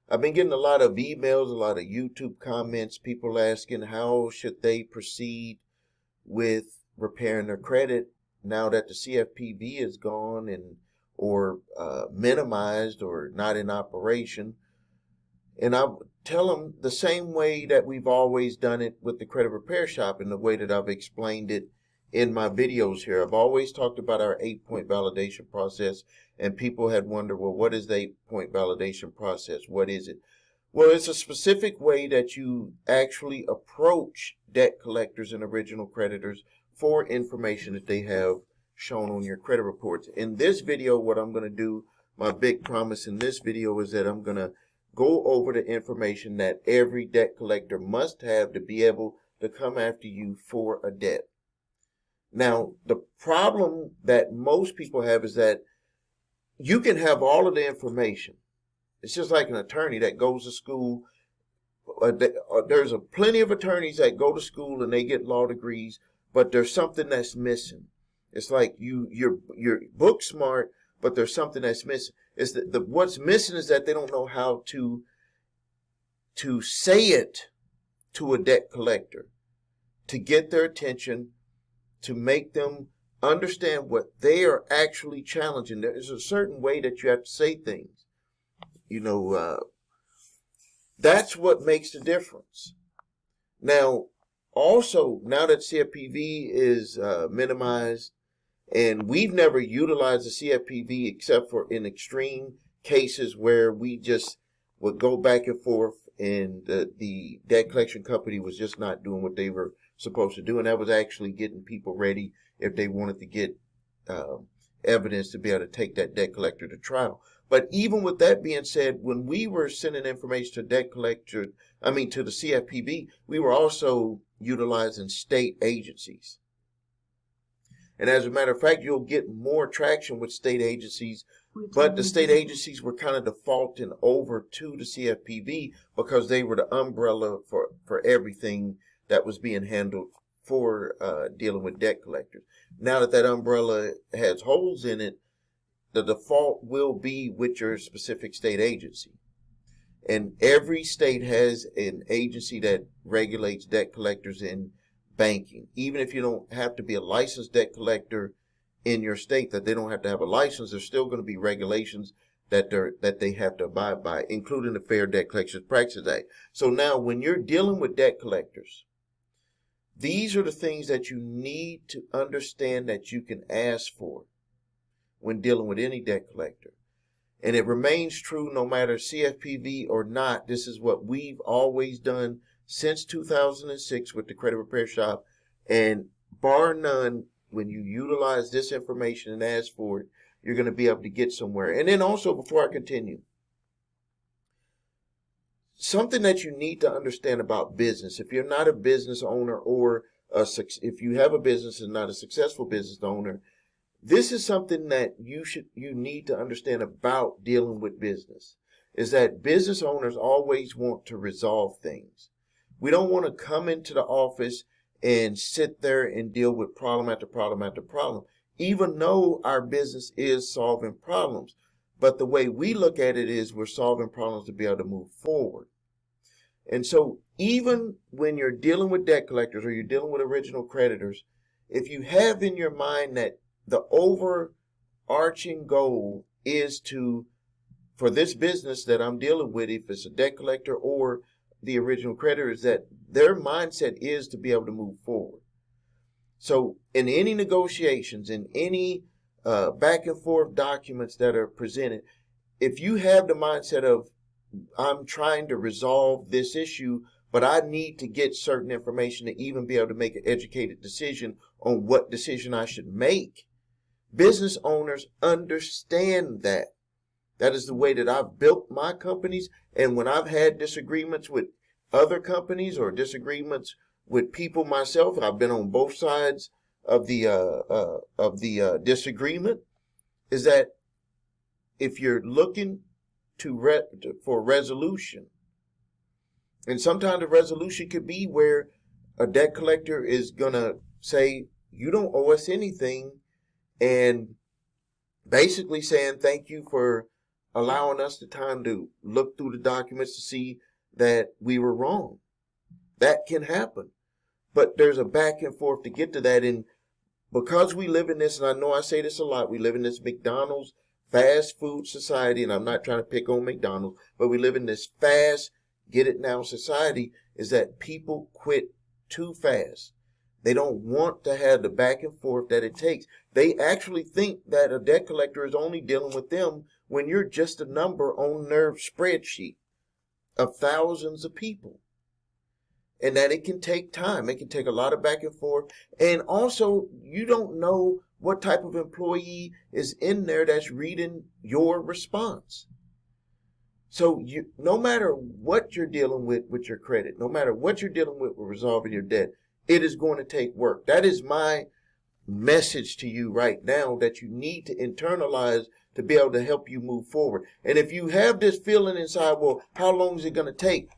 I've been getting a lot of emails, a lot of YouTube comments, people asking how should they proceed with repairing their credit now that the CFPB is gone and or minimized or not in operation. And I tell them the same way that we've always done it with the credit repair shop, and the way that I've explained it in my videos here. I've always talked about our 8-point validation process, and people had wondered, well, what is the 8-point validation process? What is it? Well, it's a specific way that you actually approach debt collectors and original creditors for information that they have shown on your credit reports. In this video, what I'm going to do, my big promise in this video, is that I'm going to go over the information that every debt collector must have to be able to come after you for a debt. Now, the problem that most people have is that you can have all of the information. It's just like an attorney that goes to school. There's plenty of attorneys that go to school and they get law degrees, but there's something that's missing. It's like you're book smart, but there's something that's missing. It's what's missing is that they don't know how to say it to a debt collector, to get their attention, to make them understand what they are actually challenging. There's a certain way that you have to say things. That's what makes the difference. Now, also, now that CFPB is minimized, and we've never utilized the CFPB except for in extreme cases where we just would go back and forth and the debt collection company was just not doing what they were supposed to do, and that was actually getting people ready if they wanted to get evidence to be able to take that debt collector to trial. But even with that being said, when we were sending information to debt collector, to the CFPB, we were also utilizing state agencies. And as a matter of fact, you'll get more traction with state agencies, but the state agencies were kind of defaulting over to the CFPB because they were the umbrella for everything that was being handled for dealing with debt collectors. Now that umbrella has holes in it, the default will be with your specific state agency. And every state has an agency that regulates debt collectors in banking. Even if you don't have to be a licensed debt collector in your state, that they don't have to have a license, there's still going to be regulations that they have to abide by, including the Fair Debt Collection Practices Act. So now when you're dealing with debt collectors, these are the things that you need to understand that you can ask for when dealing with any debt collector. And it remains true no matter CFPB or not. This is what we've always done since 2006 with the credit repair shop. And bar none, when you utilize this information and ask for it, you're going to be able to get somewhere. And then also, before I continue, something that you need to understand about business, if you're not a business owner or if you have a business and not a successful business owner, this is something that you need to understand about dealing with business, is that business owners always want to resolve things. We don't want to come into the office and sit there and deal with problem after problem after problem, even though our business is solving problems. But the way we look at it is we're solving problems to be able to move forward. And so even when you're dealing with debt collectors or you're dealing with original creditors, if you have in your mind that the overarching goal is for this business that I'm dealing with, if it's a debt collector or the original creditor, is that their mindset is to be able to move forward. So in any negotiations, in any back and forth documents that are presented, if you have the mindset of, I'm trying to resolve this issue, but I need to get certain information to even be able to make an educated decision on what decision I should make, business owners understand that. That is the way that I've built my companies. And when I've had disagreements with other companies or disagreements with people myself, I've been on both sides of the disagreement, is that if you're looking for resolution, and sometimes the resolution could be where a debt collector is going to say, you don't owe us anything, and basically saying thank you for allowing us the time to look through the documents to see that we were wrong. That can happen. But there's a back and forth to get to that. And because we live in this, and I know I say this a lot, we live in this McDonald's fast food society, and I'm not trying to pick on McDonald's, but we live in this fast, get it now society, is that people quit too fast. They don't want to have the back and forth that it takes. They actually think that a debt collector is only dealing with them when you're just a number on their spreadsheet of thousands of people. And that it can take time. It can take a lot of back and forth. And also, you don't know what type of employee is in there that's reading your response. So no matter what you're dealing with your credit, no matter what you're dealing with resolving your debt, it is going to take work. That is my message to you right now, that you need to internalize to be able to help you move forward. And if you have this feeling inside, well, how long is it going to take?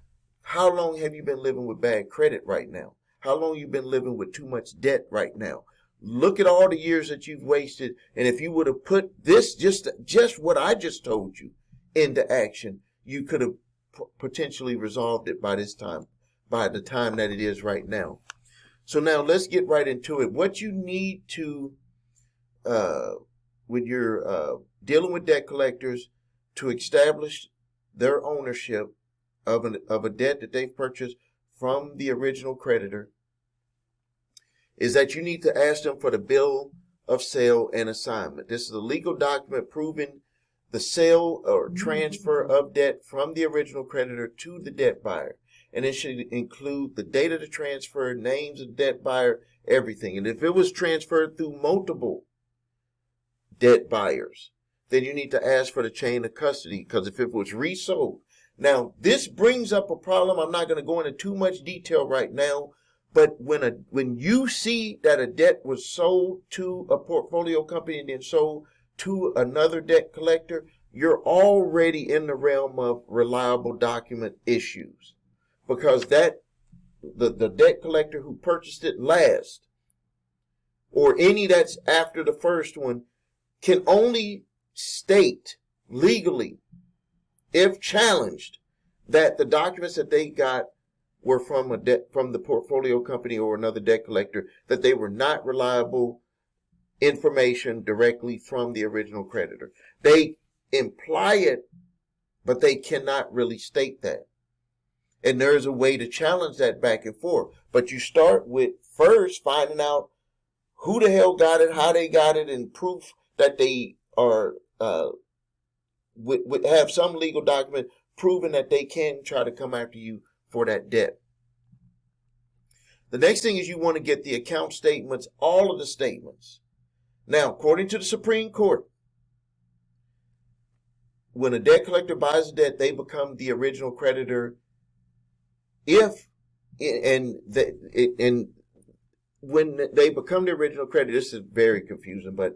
How long have you been living with bad credit right now? How long have you been living with too much debt right now? Look at all the years that you've wasted. And if you would have put this, just what I just told you, into action, you could have potentially resolved it by this time, by the time that it is right now. So now let's get right into it. What you need to, when you're dealing with debt collectors, to establish their ownership of a debt that they've purchased from the original creditor, is that you need to ask them for the bill of sale and assignment. This is a legal document proving the sale or transfer of debt from the original creditor to the debt buyer. And it should include the date of the transfer, names of the debt buyer, everything. And if it was transferred through multiple debt buyers, then you need to ask for the chain of custody, because if it was resold. Now, this brings up a problem. I'm not going to go into too much detail right now, but when you see that a debt was sold to a portfolio company and then sold to another debt collector, you're already in the realm of reliable document issues, because that the debt collector who purchased it last, or any that's after the first one, can only state legally, if challenged, that the documents that they got were from the portfolio company or another debt collector, that they were not reliable information directly from the original creditor. They imply it, but they cannot really state that. And there's a way to challenge that back and forth. But you start with first finding out who the hell got it, how they got it, and proof that they are have some legal document proving that they can try to come after you for that debt. The next thing is you want to get the account statements, all of the statements. Now, according to the Supreme Court, when a debt collector buys a debt, they become the original creditor. When they become the original creditor, this is very confusing, but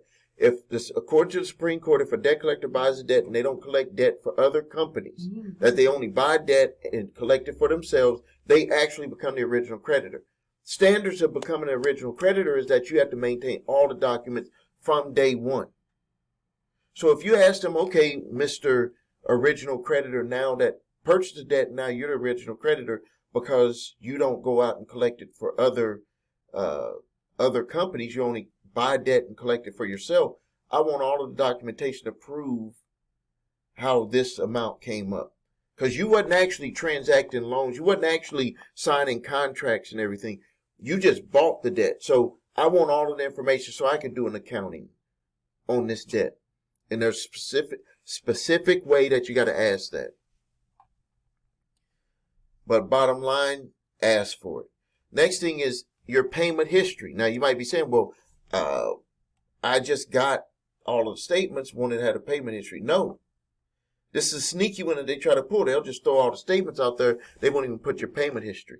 according to the Supreme Court, if a debt collector buys a debt and they don't collect debt for other companies, that they only buy debt and collect it for themselves, they actually become the original creditor. Standards of becoming an original creditor is that you have to maintain all the documents from day one. So if you ask them, okay, Mr. Original Creditor, now that purchased the debt, now you're the original creditor because you don't go out and collect it for other companies, you only buy debt and collect it for yourself. I want all of the documentation to prove how this amount came up. Because you wasn't actually transacting loans. You wasn't actually signing contracts and everything. You just bought the debt. So I want all of the information so I can do an accounting on this debt. And there's a specific way that you got to ask that. But bottom line, ask for it. Next thing is your payment history. Now you might be saying, well, I just got all of the statements, wanted to have a payment history. No. This is a sneaky one that they try to pull. They'll just throw all the statements out there. They won't even put your payment history.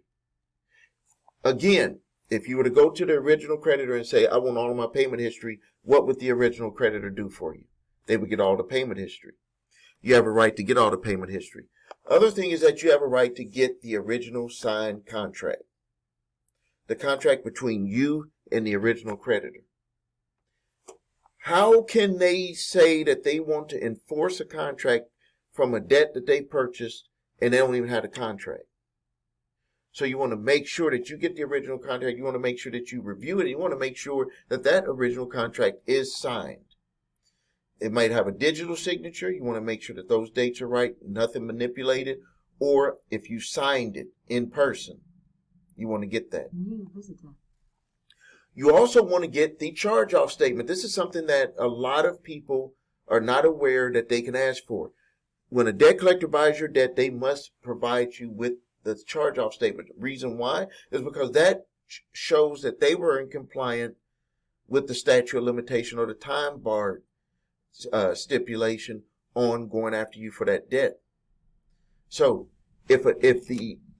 Again, if you were to go to the original creditor and say, I want all of my payment history, what would the original creditor do for you? They would get all the payment history. You have a right to get all the payment history. Other thing is that you have a right to get the original signed contract. The contract between you and the original creditor. How can they say that they want to enforce a contract from a debt that they purchased and they don't even have a contract. So you want to make sure that you get the original contract. You want to make sure that you review it. And you want to make sure that that original contract is signed. It might have a digital signature. You want to make sure that those dates are right, nothing manipulated. Or if you signed it in person, you want to get that. New visitor. You also want to get the charge-off statement. This is something that a lot of people are not aware that they can ask for. When a debt collector buys your debt, they must provide you with the charge-off statement. The reason why is because that shows that they were in compliance with the statute of limitation or the time bar stipulation on going after you for that debt. So if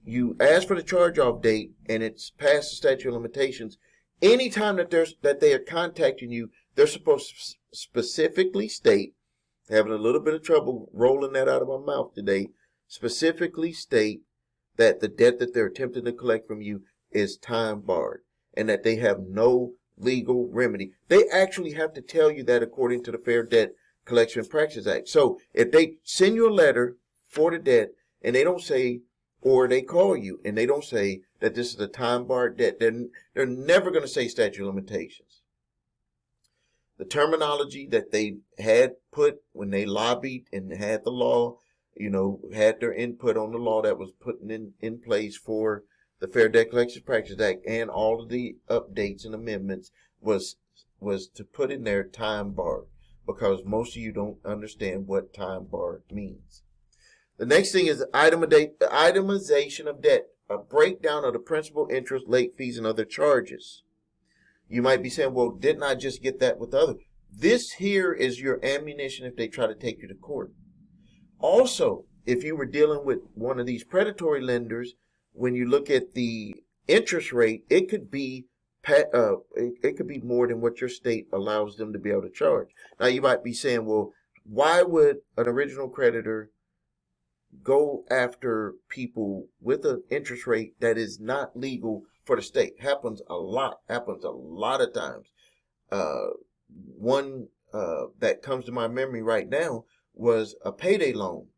you ask for the charge-off date and it's past the statute of limitations, anytime that they are contacting you, they're supposed to specifically state, having a little bit of trouble rolling that out of my mouth today, specifically state that the debt that they're attempting to collect from you is time barred and that they have no legal remedy. They actually have to tell you that according to the Fair Debt Collection Practices Act. So if they send you a letter for the debt and they don't say, or they call you and they don't say that this is a time barred debt, they're never going to say statute of limitations. The terminology that they had put when they lobbied and had the law, had their input on the law that was put in place for the Fair Debt Collection Practices Act and all of the updates and amendments was to put in there time barred, because most of you don't understand what time barred means. The next thing is itemization of debt, a breakdown of the principal, interest, late fees, and other charges. You might be saying, well, didn't I just get that with the other? This here is your ammunition if they try to take you to court. Also, if you were dealing with one of these predatory lenders, when you look at the interest rate, it could be more than what your state allows them to be able to charge. Now, you might be saying, well, why would an original creditor go after people with an interest rate that is not legal for the state? Happens a lot of times. One that comes to my memory right now was a payday loan,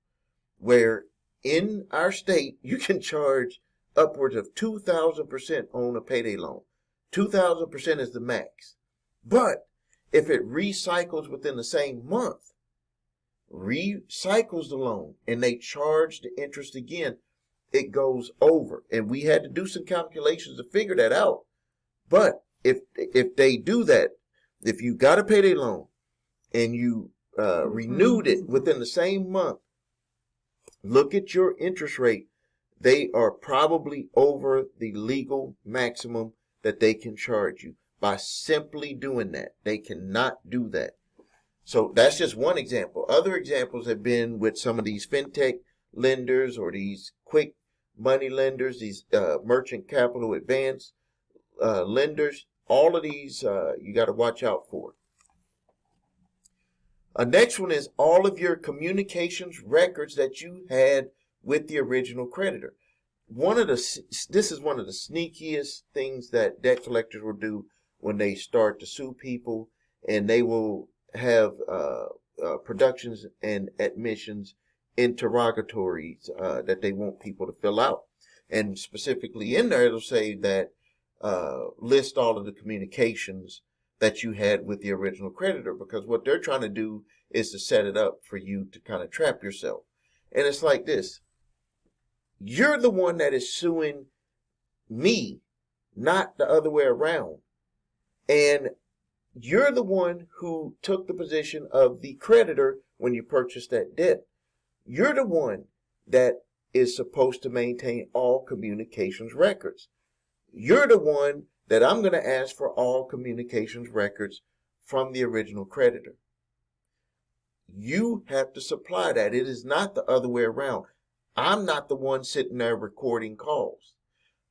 where in our state you can charge upwards of 2,000% on a payday loan. 2,000% is the max. But if it recycles within the same month, recycles the loan, and they charge the interest again, it goes over. And we had to do some calculations to figure that out. But if they do that, if you got a payday loan and you renewed it within the same month, look at your interest rate. They are probably over the legal maximum that they can charge you by simply doing that. They cannot do that. So that's just one example. Other examples have been with some of these fintech lenders or these quick money lenders, these merchant capital advance lenders. All of these you got to watch out for. Next one is all of your communications records that you had with the original creditor. This is one of the sneakiest things that debt collectors will do when they start to sue people, and they will have productions and admissions interrogatories that they want people to fill out. And specifically in there, it'll say that list all of the communications that you had with the original creditor, because what they're trying to do is to set it up for you to kind of trap yourself. And it's like this. You're the one that is suing me, not the other way around. And you're the one who took the position of the creditor when you purchased that debt. You're the one that is supposed to maintain all communications records. You're the one that I'm going to ask for all communications records from the original creditor. You have to supply that. It is not the other way around. I'm not the one sitting there recording calls.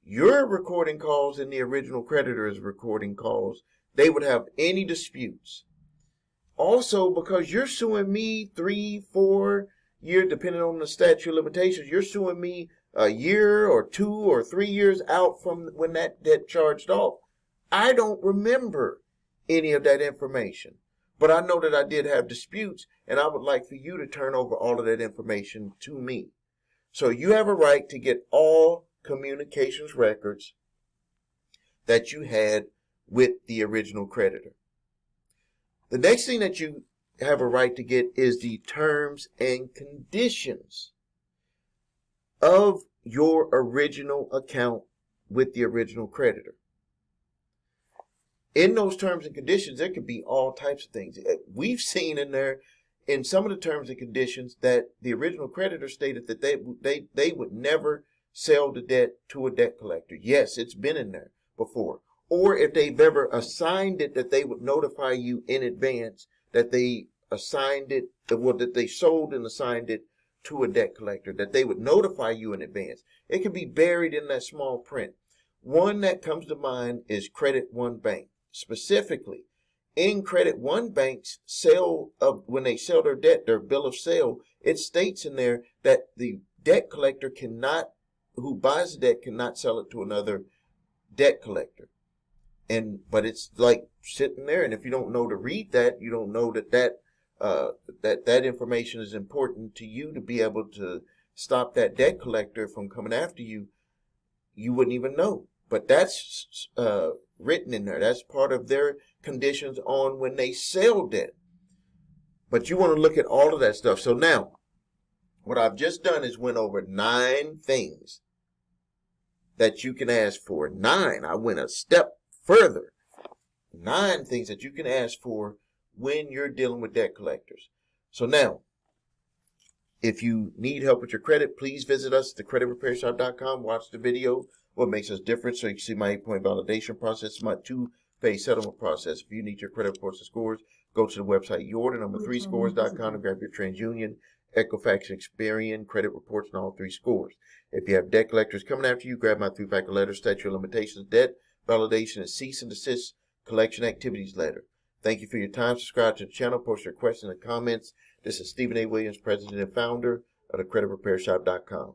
You're recording calls and the original creditor is recording calls. They would have any disputes. Also, because you're suing me 3, 4 years, depending on the statute of limitations, you're suing me a year or 2 or 3 years out from when that debt charged off. I don't remember any of that information. but I know that I did have disputes, and I would like for you to turn over all of that information to me. So you have a right to get all communications records that you had with the original creditor. The next thing that you have a right to get is the terms and conditions of your original account with the original creditor. In those terms and conditions, there could be all types of things. We've seen in there, in some of the terms and conditions, that the original creditor stated that they would never sell the debt to a debt collector. Yes, it's been in there before. Or if they've ever assigned it, that they would notify you in advance that they assigned it, well, that they sold and assigned it to a debt collector, that they would notify you in advance. It can be buried in that small print. One that comes to mind is Credit One Bank. Specifically, in Credit One Bank's sale of, when they sell their debt, their bill of sale, it states in there that the debt collector cannot, who buys the debt, cannot sell it to another debt collector. But it's like sitting there, and if you don't know to read that, you don't know that information is important to you to be able to stop that debt collector from coming after you. You wouldn't even know. But that's written in there. That's part of their conditions on when they sell debt. But you want to look at all of that stuff. So now, what I've just done is went over 9 things that you can ask for. 9. I went a step further. 9 things that you can ask for when you're dealing with debt collectors. So now, if you need help with your credit, please visit us at thecreditrepairshop.com. Watch the video, what makes us different, so you can see my 8-point validation process, my 2-phase settlement process. If you need your credit reports and scores, go to the website yourthenumber3scores.com and grab your TransUnion, Equifax, and Experian credit reports and all 3 scores. If you have debt collectors coming after you, grab my 3-factor letter, statute of limitations, debt validation, and cease and desist collection activities letter. Thank you for your time. Subscribe to the channel. Post your questions and comments. This is Stephen A. Williams, President and Founder of thecreditrepairshop.com.